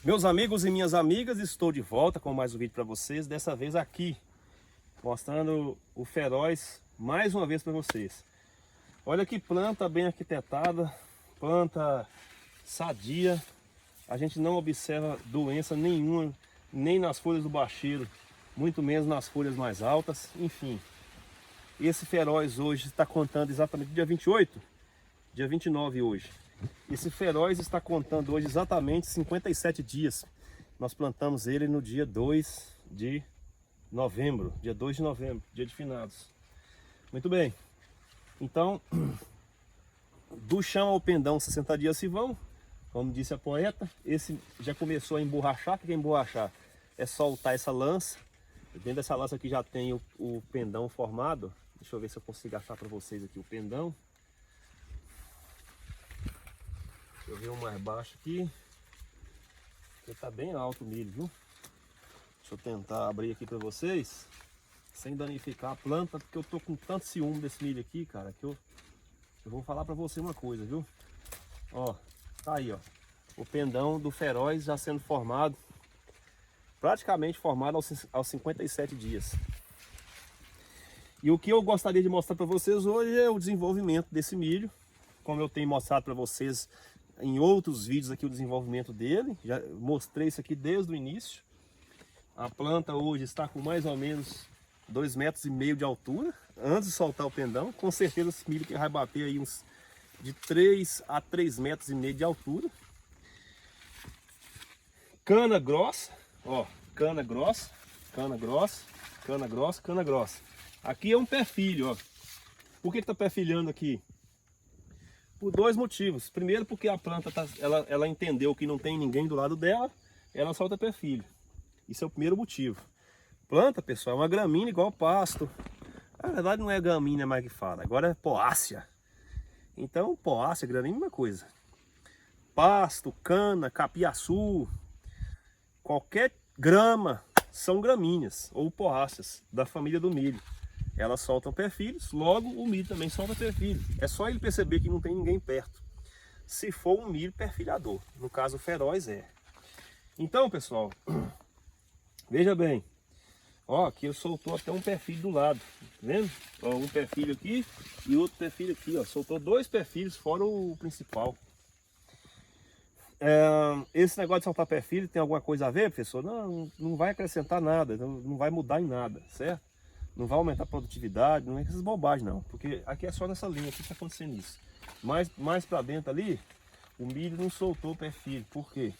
Meus amigos e minhas amigas, estou de volta com mais um vídeo para vocês, dessa vez aqui, mostrando o feroz mais uma vez para vocês. Olha que planta bem arquitetada, planta sadia, a gente não observa doença nenhuma, nem nas folhas do bacheiro, muito menos nas folhas mais altas, enfim. Esse feroz hoje está contando exatamente dia 28, dia 29 hoje. Esse feroz está contando hoje exatamente 57 dias. Nós plantamos ele no dia 2 de novembro, dia de finados. Muito bem. Então, do chão ao pendão 60 dias se vão, como disse a poeta. Esse já começou a emborrachar. O que é emborrachar? É soltar essa lança. Dentro dessa lança aqui já tem o pendão formado. Deixa eu ver se eu consigo achar para vocês aqui o pendão. Deixa eu ver um mais baixo aqui. Porque tá bem alto o milho, viu? Deixa eu tentar abrir aqui para vocês, sem danificar a planta, porque eu tô com tanto ciúme desse milho aqui, cara, que eu vou falar para você uma coisa, viu? Ó, tá aí, ó. O pendão do feroz já sendo formado, praticamente formado aos 57 dias. E o que eu gostaria de mostrar para vocês hoje é o desenvolvimento desse milho, como eu tenho mostrado para vocês em outros vídeos aqui o desenvolvimento dele. Já mostrei isso aqui desde o início. A planta hoje está com mais ou menos 2,5 metros de altura, antes de soltar o pendão. Com certeza esse milho que vai bater aí uns de 3 a 3,5 metros de altura. Cana grossa, ó, cana grossa, cana grossa, cana grossa, cana grossa. Aqui é um pé filho, ó. Por que está pé filhando aqui? Por dois motivos. Primeiro, porque a planta ela entendeu que não tem ninguém do lado dela, ela solta pé filho. Isso é o primeiro motivo. Planta, pessoal, é uma gramínea igual pasto. Na verdade não é gramínea mais que fala, agora é poácea. Então, poácea, gramínea é uma coisa. Pasto, cana, capiaçu, qualquer grama são gramíneas ou poáceas da família do milho. Elas soltam pé-filhos, logo o milho também solta pé-filho. É só ele perceber que não tem ninguém perto. Se for um milho perfilhador, no caso o feroz é. Então, pessoal, veja bem. Ó, aqui ele soltou até um pé-filho do lado, tá vendo? Ó, um pé-filho aqui e outro pé-filho aqui, ó. Soltou dois pé-filhos fora o principal. Esse negócio de soltar pé-filho tem alguma coisa a ver, professor? Não, não vai acrescentar nada, não vai mudar em nada, certo? Não vai aumentar a produtividade, não é essas bobagens não, porque aqui é só nessa linha aqui que está acontecendo isso. Mais para dentro ali, o milho não soltou o pé-filho. Por quê?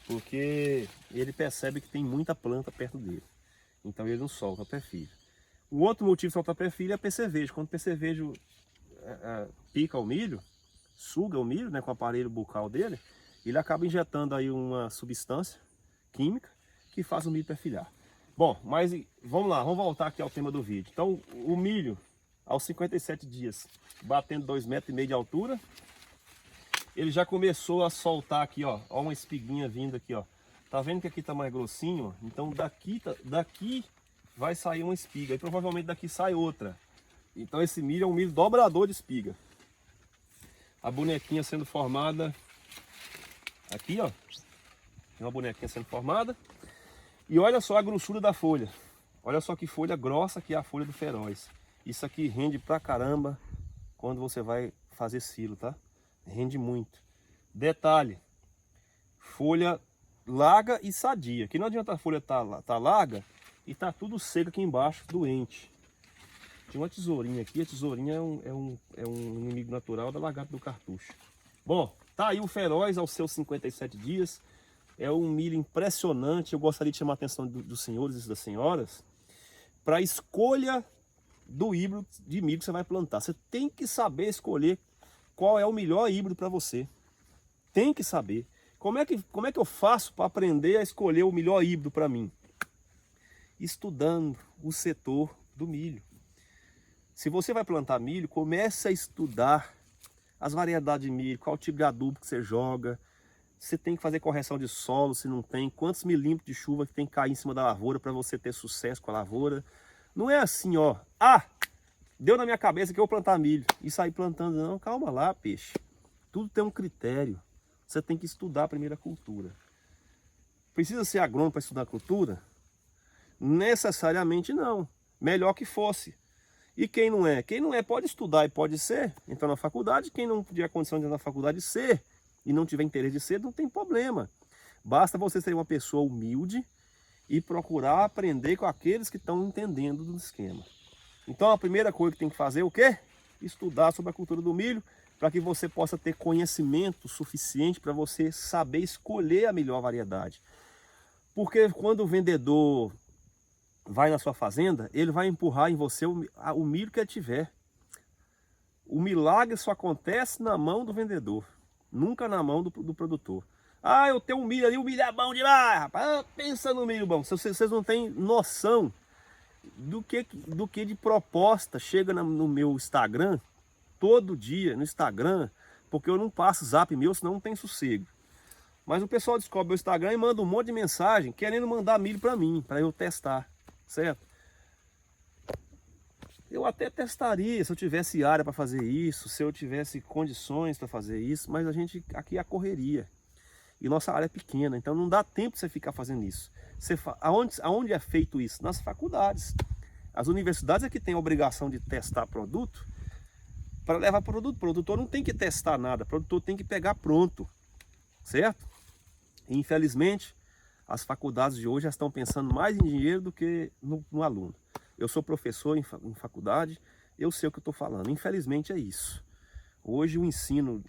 Porque ele percebe que tem muita planta perto dele, então ele não solta o pé-filho. O outro motivo de soltar pé-filho é percevejo. Quando o percevejo pica o milho, suga o milho, né, com o aparelho bucal dele, ele acaba injetando aí uma substância química que faz o milho perfilhar. Bom, mas vamos lá, vamos voltar aqui ao tema do vídeo. Então, o milho, aos 57 dias, batendo 2,5 metros de altura, ele já começou a soltar aqui, ó uma espiguinha vindo aqui, ó. Tá vendo que aqui tá mais grossinho, ó? Então daqui vai sair uma espiga, e provavelmente daqui sai outra. Então esse milho é um milho dobrador de espiga. A bonequinha sendo formada aqui, ó. Tem uma bonequinha sendo formada. E olha só a grossura da folha. Olha só que folha grossa que é a folha do feroz. Isso aqui rende pra caramba quando você vai fazer silo, tá? Rende muito. Detalhe, folha larga e sadia. Que não adianta a folha tá larga e tá tudo seco aqui embaixo, doente. Tinha uma tesourinha aqui. A tesourinha é um inimigo natural da lagarta do cartucho. Bom, tá aí o feroz aos seus 57 dias. É um milho impressionante. Eu gostaria de chamar a atenção dos senhores e das senhoras para a escolha do híbrido de milho que você vai plantar. Você tem que saber escolher qual é o melhor híbrido para você. Tem que saber. Como é que eu faço para aprender a escolher o melhor híbrido para mim? Estudando o setor do milho. Se você vai plantar milho, comece a estudar as variedades de milho, qual tipo de adubo que você joga. Você tem que fazer correção de solo, se não tem, quantos milímetros de chuva que tem que cair em cima da lavoura para você ter sucesso com a lavoura. Não é assim, ó, deu na minha cabeça que eu vou plantar milho e sair plantando. Não, calma lá, peixe. Tudo tem um critério. Você tem que estudar primeiro a cultura. Precisa ser agrônomo para estudar cultura? Necessariamente não. Melhor que fosse. E quem não é? Quem não é pode estudar e pode ser, entrar na faculdade. Quem não tiver condição de entrar na faculdade ser, e não tiver interesse de ser, não tem problema. Basta você ser uma pessoa humilde e procurar aprender com aqueles que estão entendendo do esquema. Então a primeira coisa que tem que fazer é o quê? Estudar sobre a cultura do milho, para que você possa ter conhecimento suficiente para você saber escolher a melhor variedade. Porque quando o vendedor vai na sua fazenda, ele vai empurrar em você o milho que ele tiver. O milagre só acontece na mão do vendedor, nunca na mão do produtor. Ah, eu tenho um milho ali, o milho é bom demais, rapaz. Pensa no milho bom. Vocês não têm noção do que de proposta chega no meu Instagram, todo dia no Instagram, porque eu não passo zap meu, senão não tem sossego. Mas o pessoal descobre o Instagram e manda um monte de mensagem querendo mandar milho para mim, para eu testar, certo? Eu até testaria se eu tivesse área para fazer isso, se eu tivesse condições para fazer isso, mas a gente aqui é a correria. E nossa área é pequena, então não dá tempo de você ficar fazendo isso. Aonde é feito isso? Nas faculdades. As universidades é que têm a obrigação de testar produto para levar produto. O produtor não tem que testar nada, o produtor tem que pegar pronto, certo? E, infelizmente, as faculdades de hoje já estão pensando mais em dinheiro do que no aluno. Eu sou professor em faculdade, eu sei o que eu estou falando. Infelizmente é isso. Hoje o ensino,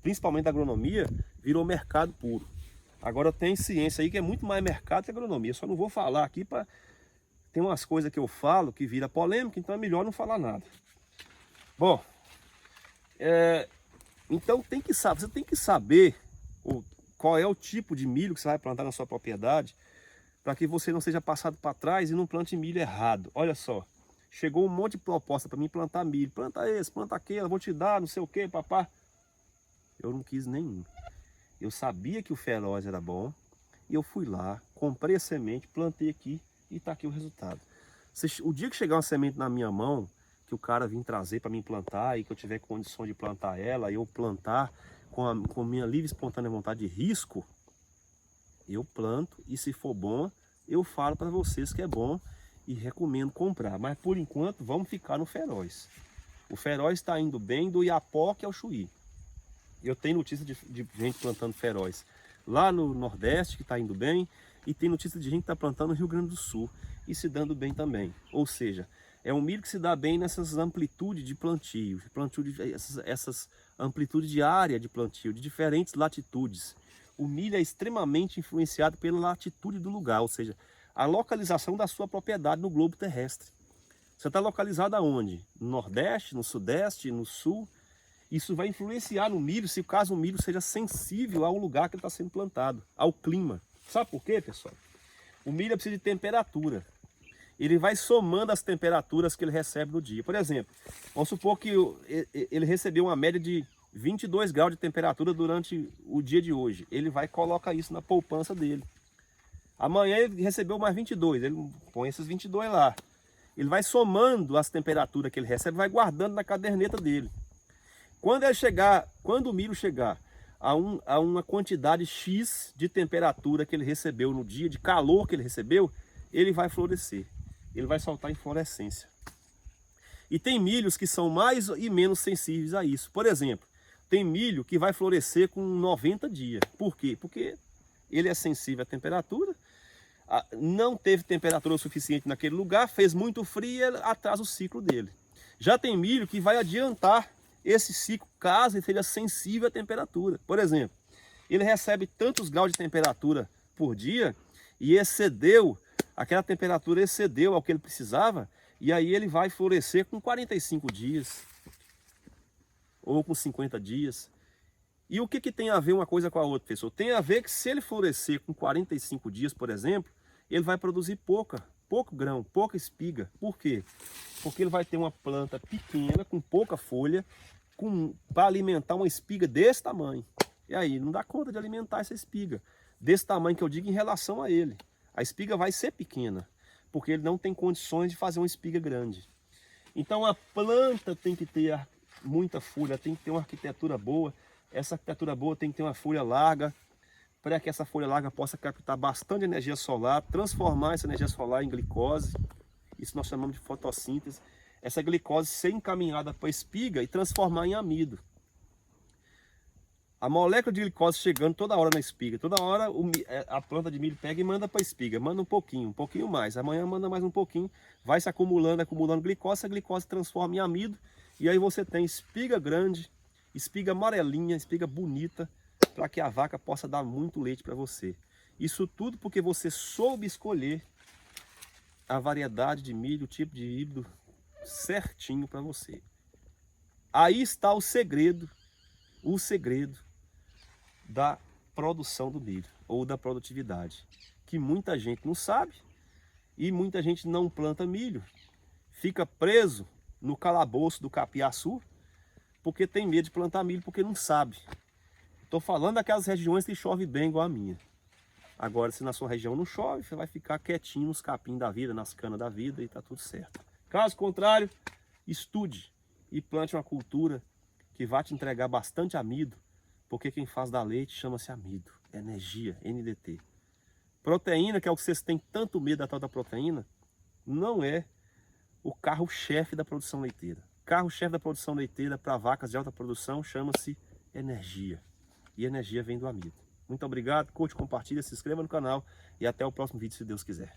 principalmente da agronomia, virou mercado puro. Agora tem ciência aí que é muito mais mercado que agronomia. Só não vou falar aqui para... Tem umas coisas que eu falo que vira polêmica, então é melhor não falar nada. Bom, então você tem que saber qual é o tipo de milho que você vai plantar na sua propriedade, para que você não seja passado para trás e não plante milho errado. Olha só, chegou um monte de proposta para mim plantar milho. Planta esse, planta aquele, vou te dar, não sei o que, papá. Eu não quis nenhum. Eu sabia que o feroz era bom e eu fui lá, comprei a semente, plantei aqui e está aqui o resultado. O dia que chegar uma semente na minha mão, que o cara vir trazer para mim plantar e que eu tiver condições de plantar ela, eu plantar com minha livre e espontânea vontade de risco, eu planto e se for bom, eu falo para vocês que é bom e recomendo comprar. Mas por enquanto vamos ficar no feroz. O feroz está indo bem do Iapoque ao Chuí. Eu tenho notícia de gente plantando feroz lá no Nordeste que está indo bem, e tem notícia de gente que está plantando no Rio Grande do Sul e se dando bem também. Ou seja, é um milho que se dá bem nessas amplitudes de plantio, essas amplitudes de área de plantio, de diferentes latitudes. O milho é extremamente influenciado pela latitude do lugar, ou seja, a localização da sua propriedade no globo terrestre. Você está localizado aonde? No Nordeste, no Sudeste, no Sul? Isso vai influenciar no milho, se caso o milho seja sensível ao lugar que ele está sendo plantado, ao clima. Sabe por quê, pessoal? O milho precisa de temperatura. Ele vai somando as temperaturas que ele recebe no dia. Por exemplo, vamos supor que ele recebeu uma média de 22 graus de temperatura durante o dia de hoje. Ele vai colocar isso na poupança dele. Amanhã ele recebeu mais 22, ele põe esses 22 lá. Ele vai somando as temperaturas que ele recebe, vai guardando na caderneta dele. Quando o milho chegar a uma quantidade X de temperatura que ele recebeu no dia, de calor que ele recebeu, ele vai florescer. Ele vai soltar inflorescência. E tem milhos que são mais e menos sensíveis a isso. Por exemplo, tem milho que vai florescer com 90 dias. Por quê? Porque ele é sensível à temperatura, não teve temperatura suficiente naquele lugar, fez muito frio e atrasa o ciclo dele. Já tem milho que vai adiantar esse ciclo caso ele seja sensível à temperatura. Por exemplo, ele recebe tantos graus de temperatura por dia e aquela temperatura excedeu ao que ele precisava, e aí ele vai florescer com 45 dias ou com 50 dias. E o que tem a ver uma coisa com a outra, pessoal? Tem a ver que se ele florescer com 45 dias, por exemplo, ele vai produzir pouco grão, pouca espiga. Por quê? Porque ele vai ter uma planta pequena, com pouca folha, para alimentar uma espiga desse tamanho. E aí, não dá conta de alimentar essa espiga. Desse tamanho que eu digo em relação a ele. A espiga vai ser pequena, porque ele não tem condições de fazer uma espiga grande. Então a planta tem que ter muita folha, tem que ter uma arquitetura boa. Essa arquitetura boa tem que ter uma folha larga, para que essa folha larga possa captar bastante energia solar, transformar essa energia solar em glicose. Isso nós chamamos de fotossíntese. Essa glicose ser encaminhada para a espiga e transformar em amido. A molécula de glicose chegando toda hora na espiga, toda hora a planta de milho pega e manda para a espiga, manda um pouquinho mais, amanhã manda mais um pouquinho, vai se acumulando glicose, essa glicose transforma em amido, e aí você tem espiga grande, espiga amarelinha, espiga bonita, para que a vaca possa dar muito leite para você. Isso tudo porque você soube escolher a variedade de milho, o tipo de híbrido certinho para você. Aí está o segredo da produção do milho, ou da produtividade, que muita gente não sabe, e muita gente não planta milho, fica preso no calabouço do capiaçu, porque tem medo de plantar milho, porque não sabe. Estou falando daquelas regiões que chove bem, igual a minha. Agora, se na sua região não chove, você vai ficar quietinho nos capim da vida, nas canas da vida, e está tudo certo. Caso contrário, estude e plante uma cultura que vai te entregar bastante amido, porque quem faz da leite chama-se amido, energia, NDT. Proteína, que é o que vocês têm tanto medo da tal da proteína, não é o carro-chefe da produção leiteira. Carro-chefe da produção leiteira para vacas de alta produção chama-se energia. E energia vem do amido. Muito obrigado, curte, compartilha, se inscreva no canal e até o próximo vídeo, se Deus quiser.